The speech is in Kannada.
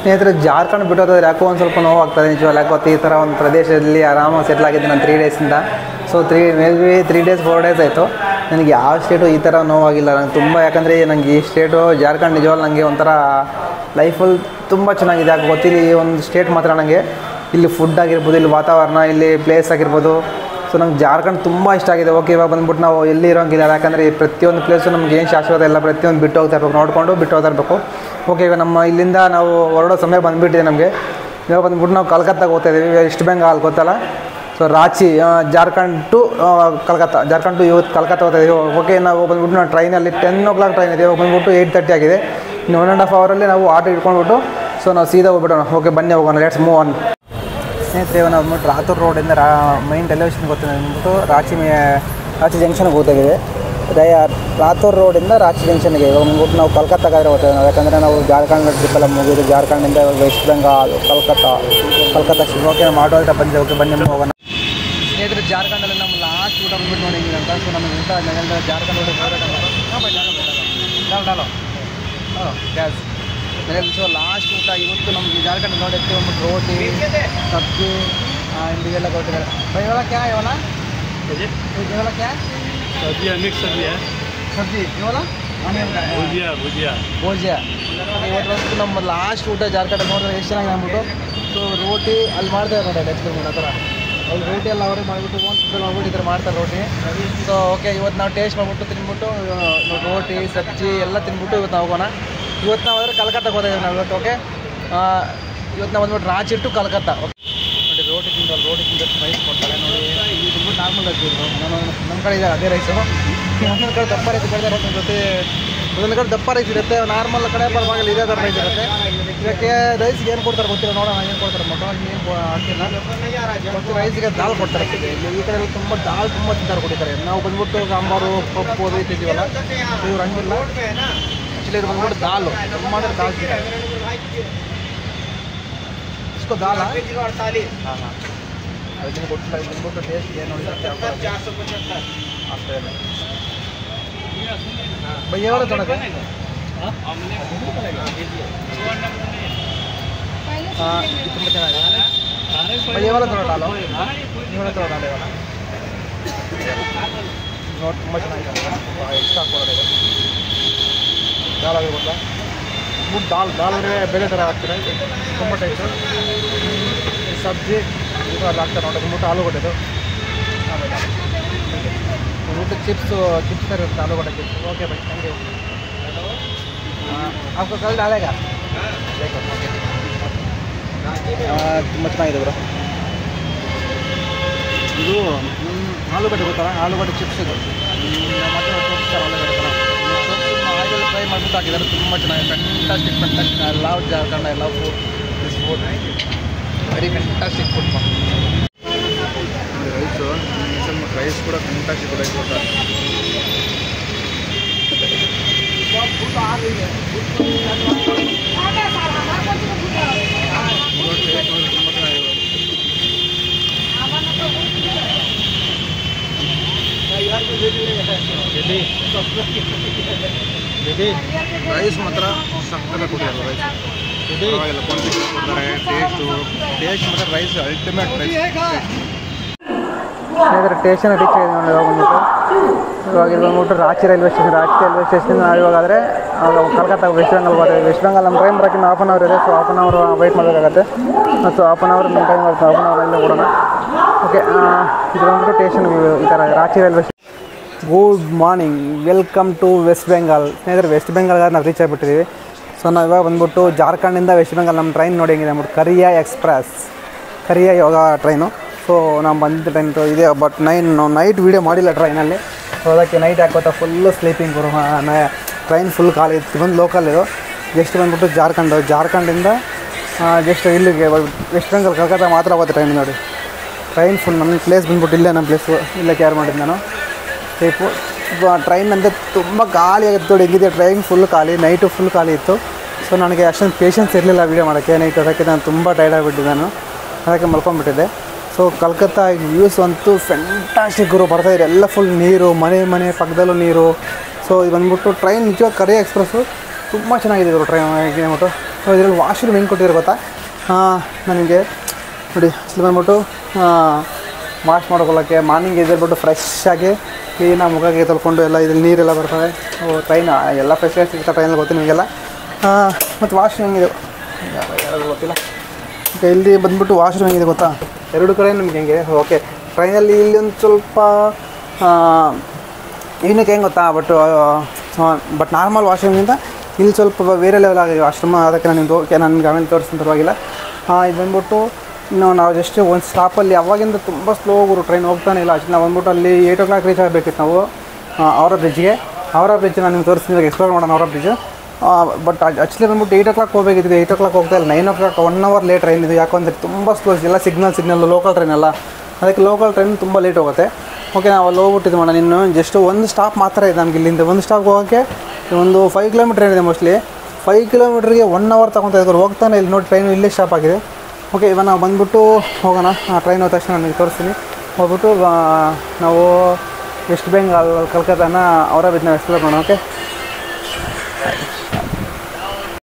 ಸ್ನೇಹಿತರೆ ಜಾರ್ಖಂಡ್ ಬಿಟ್ಟೋದ್ರೆ ಯಾಕೋ ಒಂದು ಸ್ವಲ್ಪ ನೋವಾಗ್ತದೆ ನಿಜವಲ್ಲ. ಯಾಕೆ ಈ ಥರ ಒಂದು ಪ್ರದೇಶದಲ್ಲಿ ಆರಾಮಾಗಿ ಸೆಟ್ಲ್ ಆಗಿದ್ದು ನಾನು 3 ಡೇಸಿಂದ. ಸೊ 3 ಡೇಸ್ 4 ಡೇಸ್ ಆಯಿತು. ನನಗೆ ಯಾವ ಸ್ಟೇಟು ಈ ಥರ ನೋವಾಗಿಲ್ಲ ನಂಗೆ ತುಂಬ. ಯಾಕಂದರೆ ನನಗೆ ಈ ಸ್ಟೇಟು ಜಾರ್ಖಂಡ್ ನಿಜವಲ್ಲ ನನಗೆ ಒಂಥರ ಲೈಫಲ್ಲಿ ತುಂಬ ಚೆನ್ನಾಗಿದೆ. ಯಾಕೆ ಗೊತ್ತಿಲ್ಲ, ಈ ಒಂದು ಸ್ಟೇಟ್ ಮಾತ್ರ ನನಗೆ ಇಲ್ಲಿ ಫುಡ್ ಆಗಿರ್ಬೋದು, ಇಲ್ಲಿ ವಾತಾವರಣ, ಇಲ್ಲಿ ಪ್ಲೇಸ್ ಆಗಿರ್ಬೋದು. ಸೊ ನಂಗೆ ಜಾರ್ಖಂಡ್ ತುಂಬ ಇಷ್ಟ ಆಗಿದೆ. ಓಕೆ, ಇವಾಗ ಬಂದ್ಬಿಟ್ಟು ನಾವು ಎಲ್ಲಿ ಇರೋಂಗಿಲ್ಲ. ಯಾಕಂದರೆ ಈ ಪ್ರತಿಯೊಂದು ಪ್ಲೇಸು ನಮ್ಗೆ ಏನು ಶಾಶ್ವತ ಇಲ್ಲ, ಪ್ರತಿಯೊಂದು ಬಿಟ್ಟು ಹೋಗ್ತಾ ಇರಬೇಕು, ನೋಡಿಕೊಂಡು ಬಿಟ್ಟು ಹೋಗ್ತಾ ಇರಬೇಕು. ಓಕೆ, ಈಗ ನಮ್ಮ ಇಲ್ಲಿಂದ ನಾವು ಹೊರಡೋ ಸಮಯ ಬಂದುಬಿಟ್ಟಿದೆ ನಮಗೆ. ಇವಾಗ ಬಂದ್ಬಿಟ್ಟು ನಾವು ಕಲ್ಕತ್ತಾಗೆ ಹೋಗ್ತಾ ಇದ್ದೀವಿ. ವೆಸ್ಟ್ ಬೆಂಗಾಲ್ ಗೊತ್ತಲ್ಲ, so Ranchi, Jharkhand to Calcutta, Jharkhand to Calcutta ಹೋಗ್ತಾ ಇದ್ದೀವಿ. ಓಕೆ, ನಾವು ಬಂದ್ಬಿಟ್ಟು ನಾವು ಟ್ರೈನಲ್ಲಿ 10 o'clock ಟ್ರೈನ್ ಇದೆ. ಇವಾಗ ಬಂದ್ಬಿಟ್ಟು 8:30 ಆಗಿದೆ. ಇನ್ನು 1.5 ಅವರಲ್ಲಿ ನಾವು ಆಟೋ ಇಟ್ಕೊಂಡ್ಬಿಟ್ಟು ಸೊ ನಾವು ಸೀದಾ ಹೋಗ್ಬಿಡೋಣ. ಓಕೆ, ಬನ್ನಿ ಹೋಗೋಣ, ಲೆಟ್ಸ್ ಮೂವ್ ಆನ್. ಸ್ನೇಹಿತರೆ, ನಾವು ಬಂದ್ಬಿಟ್ಟು ರಾತೂರ್ ರೋಡಿಂದ ಮೈನ್ ಟೆಲಿವಿಷನ್ ಗೊತ್ತಿದೆ ಬಂದ್ಬಿಟ್ಟು ರಾಂಚಿ ಜಂಕ್ಷನ್ಗೆ ಹೋಗ್ತಾಯಿದ್ದೀವಿ. ರಾತೂರ್ ರೋಡಿಂದ ರಾಂಚಿ ಜಂಕ್ಷನ್ಗೆ ಇವಾಗ ಬಂದ್ಬಿಟ್ಟು ನಾವು ಕಲ್ಕತ್ತಾಗಾದ್ರೆ ಹೋಗ್ತೇವೆ ನಾವು. ಯಾಕಂದರೆ ನಾವು ಜಾರ್ಖಂಡ್ ಟ್ರಿಪ್ಪೆಲ್ಲ ಮುಗಿದು ಜಾರ್ಖಂಡಿಂದ ವೆಸ್ಟ್ ಬೆಂಗಾಲ್, ಕಲ್ಕತ್ತಾ ಶಿವಮೊಗ್ಗ ಮಾಡೋ ಅಂತ ಬಂದಿದೆ. ಓಕೆ, ಬನ್ನಿ ಹೋಗೋಣ. ಸ್ನೇಹಿತರೆ, ಜಾರ್ಖಂಡಲ್ಲಿ ನಮ್ಮ ಲಾಸ್ಟ್ ಊಟ ಬಂದ್ಬಿಟ್ಟು ನೋಡಿ ಹೆಂಗಿದೆ ಅಂತ. ಸೊ ನಮ್ಮ ಊಟ ಜಾರ್ಖಂಡ್ ಊಟ ಗ್ಯಾಸ್ ಸೊ ಲಾಸ್ಟ್ ಊಟ ಇವತ್ತು ನಮಗೆ ಜಾರ್ಖಂಡ್ ನೋಡಿ ಬಂದ್ಬಿಟ್ಟು ರೋಟಿ, ಸಬ್ಜಿ, ಇಂಡಿಗೆಲ್ಲ ಕೊಟ್ಟಿದ್ದಾರೆ. ಇವಾಗ ಕ್ಯಾ ಇವಾಗ ಇವಾಗ ಕ್ಯಾ सब्जियाँ मिक्स सब्जी है, सब्जी ಇವಾಗ भुजिया ಇವತ್ತು ನಮ್ಮ ಲಾಸ್ಟ್ ಊಟ ಜಾರ್ಖಂಡ್ ನೋಡಿದ್ರೆ ಎಷ್ಟು ಚೆನ್ನಾಗಿದೆ ಅಂದ್ಬಿಟ್ಟು. ಸೊ ರೋಟಿ ಅಲ್ಲಿ ಮಾಡ್ತಾರೆ ನೋಡಿ ಎಕ್ಸ್ಪ್ಲೇನ್ ಆ ಥರ ಅಲ್ಲಿ ರೋಟಿ ಎಲ್ಲ ಅವರೇ ಮಾಡಿಬಿಟ್ಟು ಮಾಡ್ಬಿಟ್ಟು ಈ ಥರ ಮಾಡ್ತಾರೆ ರೋಟಿ. ಸೊ ಓಕೆ, ಇವತ್ತು ನಾವು ಟೇಸ್ಟ್ ಮಾಡಿಬಿಟ್ಟು ತಿನ್ಬಿಟ್ಟು ರೋಟಿ ಸಬ್ಜಿ ಎಲ್ಲ ತಿನ್ಬಿಟ್ಟು ಇವತ್ತು ನಾವು ಹೋಗೋಣ. ಇವತ್ತು ನಾವು ಆದರೆ ಕಲ್ಕತ್ತಾಗೆ ಹೋಗ್ತಾಯಿದ್ದೀವಿ ನಾವು ಇವತ್ತು. ಓಕೆ, ಇವತ್ತು ನಾವು ಬಂದ್ಬಿಟ್ಟು ರಾಂಚಿ ಟು ಕಲ್ಕತ್ತಾ. ನೋಡಿ ರೋಟಿ ತಿಂದಷ್ಟು ರೈಸ್ ಕೊಡ್ತಾರೆ ನೋಡಿ. ಇದು ಬಂದ್ಬಿಟ್ಟು ನಾರ್ಮಲ್ ರೈಸ್ ಇರೋದು. ನಮ್ಮ ಕಡೆ ಇದೆ ಅದೇ ರೈಸು. ಒಂದೊಂದು ಕಡೆ ದಪ್ಪ ರೈಸ್ ಬೆಳೆದಾರೆ, ಜೊತೆ ಒಂದೊಂದು ಕಡೆ ದಪ್ಪ ರೈಸ್ ಇರುತ್ತೆ, ನಾರ್ಮಲ್ ಕಡೆ ಪರವಾಗಿಲ್ಲ ಇದೇ ಥರ ರೈಸ್ ಇರುತ್ತೆ. ಇದಕ್ಕೆ ರೈಸ್ಗೆ ಏನು ಕೊಡ್ತಾರೆ ಗೊತ್ತಿಲ್ಲ, ನೋಡೋಣ ಏನು ಕೊಡ್ತಾರೆ. ಮೊಟ್ಟೆ ಏನು ಹಾಕಿಲ್ಲ, ಮತ್ತು ರೈಸ್ಗೆ ದಾಲ್ ಕೊಡ್ತಾರೆ. ಈ ಕಡೆ ತುಂಬ ದಾಲ್ ತುಂಬ ತಿಂತಾರೆ ಕೊಡ್ತಾರೆ. ನಾವು ಬಂದ್ಬಿಟ್ಟು ಸಾಂಬಾರು ಪಪ್ಪು ಅದು ಇಟ್ಟಿದ್ದೀವಲ್ಲ, ಇವ್ರು ಹಂಗಿಲ್ಲ. ಆ್ಯಕ್ಚುಲಿ ಇದು ಬಂದ್ಬಿಟ್ಟು ದಾಲು ತುಂಬ ಅಂದರೆ ದಾಲ್ ತಿಂತಾರೆ. इसको दाल हाँ हाँ ಅದನ್ನು ಕೊಟ್ಟಿಲ್ಲ. ಇದು ಬಂದ್ಬಿಟ್ಟು ಟೇಸ್ಟ್ ಏನು ನೋಡಿದ್ರೆ ಭಯ್ಯ ಎವಳ ತೊಡಗೆ ಹಾಂ ಇದು ತುಂಬ ಚೆನ್ನಾಗಿದೆ. ಭಯ್ಯ ಎವಳ ತೊಡಾಲು ಇವಳ ತೊಡಾಲು ಇವಾಗ ನೋಡಿ ತುಂಬ ಚೆನ್ನಾಗಿದೆ. ಎಷ್ಟು ಹಾಕ್ಕೊಳ್ಳೋದು ದಾಲ್ ಆಗಿರ್ಬೋದಲ್ಲ, ದಾಲ್ ಅಂದರೆ ಬೇರೆ ಥರ ಹಾಕ್ತಾರೆ, ತುಂಬ ಟೈಸು. ಸಬ್ಜಿ ಇದು ಅಲ್ಲಿ ಹಾಕ್ತಾರೆ ನೋಡಿ, ಬಂದ್ಬಿಟ್ಟು ಆಲೂಗಡ್ಡೆದು. ಆಮೇಲೆ ಊಟ ಚಿಪ್ಸ್ ಥರ ಇರುತ್ತೆ, ಆಲೂಗಡ್ಡೆ chips. Okay bye, thank you. आपको कल डालेगा देखो. ओके, ತುಂಬ ಚೆನ್ನಾಗಿದೆ ಬ್ರೋ. ಇದು ಆಲೂಗಡ್ಡೆ ಗೊತ್ತಲ್ಲ, ಆಲೂಗಡ್ಡೆ ಚಿಪ್ಸ್ ಇದು. ಮತ್ತೆ ತೋರಿಸ್ತಾರೆ ಆಲೂಗಡ್ಡೆ ಥರ ಆಯಿಲ್ ಫ್ರೈ ಮಾಡಿಬಿಟ್ಟು ಹಾಕಿದ್ದಾರೆ. ತುಂಬ ಚೆನ್ನಾಗಿದೆ, fantastic. I love Jharkhand, I love food, this food very fantastic food. Rice ಕೂಡ ಫ್ಯಾಂಟಾಸ್ಟಿಕ್ ರೈಸ್ ಕೊಡ್ತಾರೆ. ರೈಸ್ ಮಾತ್ರ ಸಕ್ಕತ್ತಾಗಿ ಕೊಟ್ಟಿದ್ದಾರೆ. ರೈಸ್ ಪರವಾಗಿಲ್ಲ, ಕ್ವಾಂಟಿಟಿ ಕೊಡ್ತಾರೆ. ಟೇಸ್ಟ್ ಮಾತ್ರ ರೈಸ್ ಅಲ್ಟಿಮೇಟ್ ರೈಸ್. ಸ್ನೇಹಿತರೆ, ಸ್ಟೇಷನ್ ರೀಚ್ ಆಗಿದೆ ನೋಡಿ. ಇವಾಗ ಬಂದ್ಬಿಟ್ಟು ಇಲ್ಲಿ ಬಂದ್ಬಿಟ್ಟು ರಾಂಚಿ ರೈಲ್ವೆ ಸ್ಟೇಷನ್ ನಾವು ಇವಾಗಾದರೆ ಕಲ್ಕತ್ತಾಗ ವೆಸ್ಟ್ ಬೆಂಗಾಲ್ ಹೋಗ್ತೀವಿ. ವೆಸ್ಟ್ ಬೆಂಗಾಲ್ ನಮ್ಮ ಟ್ರೈನ್ ಬರೋಕ್ಕೆ 1/2 hour ಇದೆ. ಸೊ 1/2 hour ವೆಯ್ಟ್ ಮಾಡಬೇಕಾಗತ್ತೆ. ಸೊ 1/2 hour ನಮ್ಮ ಟೈಮ್ ಬರುತ್ತೆ, 1/2 hour ಅಲ್ಲೇ ಓಡೋಣ. ಓಕೆ, ಇದು ಬಂದ್ಬಿಟ್ಟು ಸ್ಟೇಷನ್ ಈ ಥರ Ranchi railway station. Good morning, welcome to West Bengal. ಸ್ನೇಹಿತರೆ, ವೆಸ್ಟ್ ಬೆಂಗಾಲ್ಗೆ ನಾವು ರೀಚ್ ಆಗಿಬಿಟ್ಟಿದ್ದೀವಿ. ಸೊ ನಾವು ಇವಾಗ ಬಂದ್ಬಿಟ್ಟು ಜಾರ್ಖಂಡಿಂದ ವೆಸ್ಟ್ ಬೆಂಗಾಲ್ ನಮ್ಮ ಟ್ರೈನ್ ನೋಡಿ ಹೆಂಗಿದೆ ಅಂದ್ಬಿಟ್ಟು ಕರಿಯಾ ಎಕ್ಸ್ಪ್ರೆಸ್, ಕರಿಯಾ ಯೋಗ ಟ್ರೈನು. ಸೊ ನಾವು ಬಂದಿದ್ದ ಟ್ರೈನ್ ಇದೆ, ಬಟ್ ನೈಟ್ ವೀಡಿಯೋ ಮಾಡಿಲ್ಲ ಟ್ರೈನಲ್ಲಿ. ಸೊ ಅದಕ್ಕೆ ನೈಟ್ ಹಾಕೋತಾ ಫುಲ್ಲು ಸ್ಲೀಪಿಂಗ್ ಬರು. ಟ್ರೈನ್ ಫುಲ್ ಖಾಲಿ ಇತ್ತು. ಬಂದು ಲೋಕಲ್ ಇದು ಜಸ್ಟ್ ಬಂದ್ಬಿಟ್ಟು ಜಾರ್ಖಂಡಿಂದ ಜಸ್ಟ್ ಇಲ್ಲಿಗೆ ವೆಸ್ಟ್ ಬೆಂಗಾಲ್ ಕಲ್ಕತ್ತಾ ಮಾತ್ರ ಹೋಗುತ್ತೆ ಟ್ರೈನ್ ನೋಡಿ. ಟ್ರೈನ್ ಫುಲ್ ನನ್ನ ಪ್ಲೇಸ್ ಬಂದ್ಬಿಟ್ಟು ಇಲ್ಲೇ, ನಮ್ಮ ಪ್ಲೇಸು ಇಲ್ಲೇ ಕೇರ್ ಮಾಡಿದ್ದು ನಾನು. ಟೈಪು ಟ್ರೈನ್ ಅಂದರೆ ತುಂಬ ಖಾಲಿ ಆಗಿತ್ತು ನೋಡಿ ಹೆಂಗಿದೆ. ಟ್ರೈನ್ ಫುಲ್ ಖಾಲಿ, ನೈಟು ಫುಲ್ ಖಾಲಿ ಇತ್ತು. ಸೊ ನನಗೆ ಅಷ್ಟೊಂದು ಪೇಷನ್ಸ್ ಇರಲಿಲ್ಲ ವೀಡಿಯೋ ಮಾಡೋಕ್ಕೆ ನೈಟ್. ಅದಕ್ಕೆ ನಾನು ತುಂಬ ಟೈರ್ಡ್ ಆಗಿಬಿಟ್ಟಿದ್ದೆ, ನಾನು ಅದಕ್ಕೆ ಮಲ್ಕೊಂಡ್ಬಿಟ್ಟಿದ್ದೆ. ಸೊ ಕಲ್ಕತ್ತಾ ವ್ಯೂಸ್ ಅಂತೂ ಫ್ಯಾಂಟಾಸ್ಟಿಕ್ ಗುರು. ಬರ್ತಾಯಿದೆ ಎಲ್ಲ ಫುಲ್ ನೀರು, ಮನೆ ಪಕ್ಕದಲ್ಲೂ ನೀರು. ಸೊ ಇದು ಬಂದ್ಬಿಟ್ಟು ಟ್ರೈನ್ ನಿಜವಾಗಿ ಕರಿಯಾ ಎಕ್ಸ್ಪ್ರೆಸ್ಸು ತುಂಬ ಚೆನ್ನಾಗಿದೆ ಗುರು ಟ್ರೈನ್ ಅಂದ್ಬಿಟ್ಟು. ಸೊ ಇದರಲ್ಲಿ ವಾಶ್ರೂಮ್ ಹೆಂಗೆ ಕೊಟ್ಟಿರೋ ಗೊತ್ತಾ, ನನಗೆ ನೋಡಿ ಇಲ್ಲಿ ಬಂದ್ಬಿಟ್ಟು ವಾಶ್ ಮಾಡ್ಕೊಳ್ಳೋಕ್ಕೆ ಮಾರ್ನಿಂಗ್ ಎದ್ದೇಳ್ಬಿಟ್ಟು ಫ್ರೆಶ್ ಆಗಿ ಕ್ಲೀನಾಗಿ ಮುಖಕ್ಕೆ ತೊಳ್ಕೊಂಡು ಎಲ್ಲ ಇದ್ರಲ್ಲಿ ನೀರೆಲ್ಲ ಬರ್ತವೆ. ಟ್ರೈನ್ ಎಲ್ಲ ಫೆಸಿಲಿಟೀಸ್ ಸಿಗ್ತಾ ಟ್ರೈನಲ್ಲಿ ಗೊತ್ತು ನಿಮಗೆಲ್ಲ. ಮತ್ತು ವಾಶ್ರೂಮ್ ಹೆಂಗಿದೆ ಯಾರು ಗೊತ್ತಿಲ್ಲ. ಓಕೆ, ಇಲ್ಲಿ ಬಂದುಬಿಟ್ಟು ವಾಶ್ರೂಮ್ ಹೆಂಗಿದೆ ಗೊತ್ತಾ, ಎರಡು ಕಡೆ ನಿಮ್ಗೆ ಹೆಂಗೆ. ಓಕೆ, ಟ್ರೈನಲ್ಲಿ ಇಲ್ಲಿ ಒಂದು ಸ್ವಲ್ಪ ಏನಕ್ಕೆ ಹೆಂಗೆ ಗೊತ್ತಾ, ಬಟ್ ನಾರ್ಮಲ್ ವಾಶ್ರೂಮ್ಗಿಂತ ಇಲ್ಲಿ ಸ್ವಲ್ಪ ಬೇರೆ ಲೆವೆಲ್ ಆಗಿದೆ ವಾಶ್ರೂಮ್. ಅದಕ್ಕೆ ನಾನು ನಿಮ್ಗೆ ಆಮೇಲೆ ತೋರಿಸ್ತೀನಿ, ಪರವಾಗಿಲ್ಲ. ಇದು ಬಂದ್ಬಿಟ್ಟು ನಾವು ಜಸ್ಟ್ ಒಂದು ಸ್ಟಾಪಲ್ಲಿ ಅವಾಗಿಂದ ತುಂಬ ಸ್ಲೋ ಹೋಗೋರು, ಟ್ರೈನ್ ಹೋಗ್ತಾನೆ ಇಲ್ಲ. ಅಷ್ಟು ನಾವು ಬಂದ್ಬಿಟ್ಟು ಅಲ್ಲಿ 8 o'clock ರೀಚ್ ಆಗಬೇಕಿತ್ತು ನಾವು ಅವರ ಬ್ರಿಡ್ಜ್ಗೆ. ಅವರ ಬ್ರಿಡ್ಜ್ ನಾನು ನಿಮ್ಗೆ ತೋರಿಸ್ತೀನಿ, ಎಕ್ಸ್ಪ್ಲೋರ್ ಮಾಡೋಣ ಅವರ ಬ್ರಿಡ್ಜ್. ಬಟ್ ಆ್ಯಕ್ಚುಲಿ ಬಂದ್ಬಿಟ್ಟು 8 o'clock ಹೋಗಬೇಕಿತ್ತು, 8 o'clock ಹೋಗ್ತಾ ಇಲ್ಲ, 9 o'clock, 1 hour ಲೇಟ್ ಟ್ರೈನ್ ಇದು. ಯಾಕಂದರೆ ತುಂಬ ಸ್ಲೋ ಎಲ್ಲ ಸಿಗ್ನಲ್ ಲೋಕಲ್ ಟ್ರೈನ್ ಅಲ್ಲ, ಅದಕ್ಕೆ ಲೋಕಲ್ ಟ್ರೈನ್ ತುಂಬ ಲೇಟ್ ಹೋಗುತ್ತೆ. ಓಕೆ, ನಾವು ಅಲ್ಲಿ ಹೋಗ್ಬಿಟ್ಟಿದ್ದು ಮಾಡೋಣ. ಇನ್ನು ಜಸ್ಟ್ ಒಂದು ಸ್ಟಾಪ್ ಮಾತ್ರ ಇದೆ ನಮ್ಗೆ ಇಲ್ಲಿಂದ. ಒಂದು ಸ್ಟಾಪ್ಗೆ ಹೋಗೋಕ್ಕೆ ಒಂದು 5 kilometer ಏನಿದೆ ಮೋಸ್ಟ್ಲಿ. 5 kilometerಗೆ 1 hour ತೊಗೊತಾ ಇದ್ರು, ಹೋಗ್ತಾನೆ ಇಲ್ಲಿ ನೋಡಿ ಟ್ರೈನು ಇಲ್ಲೇ ಸ್ಟಾಪ್ ಆಗಿದೆ. ಓಕೆ, ಇವಾಗ ನಾವು ಬಂದುಬಿಟ್ಟು ಹೋಗೋಣ. ಟ್ರೈನ್ ಹೋದ ತಕ್ಷಣ ನಿಮಗೆ ತೋರಿಸ್ತೀನಿ. ಹೋಗ್ಬಿಟ್ಟು ನಾವು ವೆಸ್ಟ್ ಬೆಂಗಾಲ್ ಕಲ್ಕತ್ತಾನ ಅವರ ಬಿದ್ದ ಎಕ್ಸ್ಪ್ಲೋರ್ ಮಾಡೋಣ. ಓಕೆ.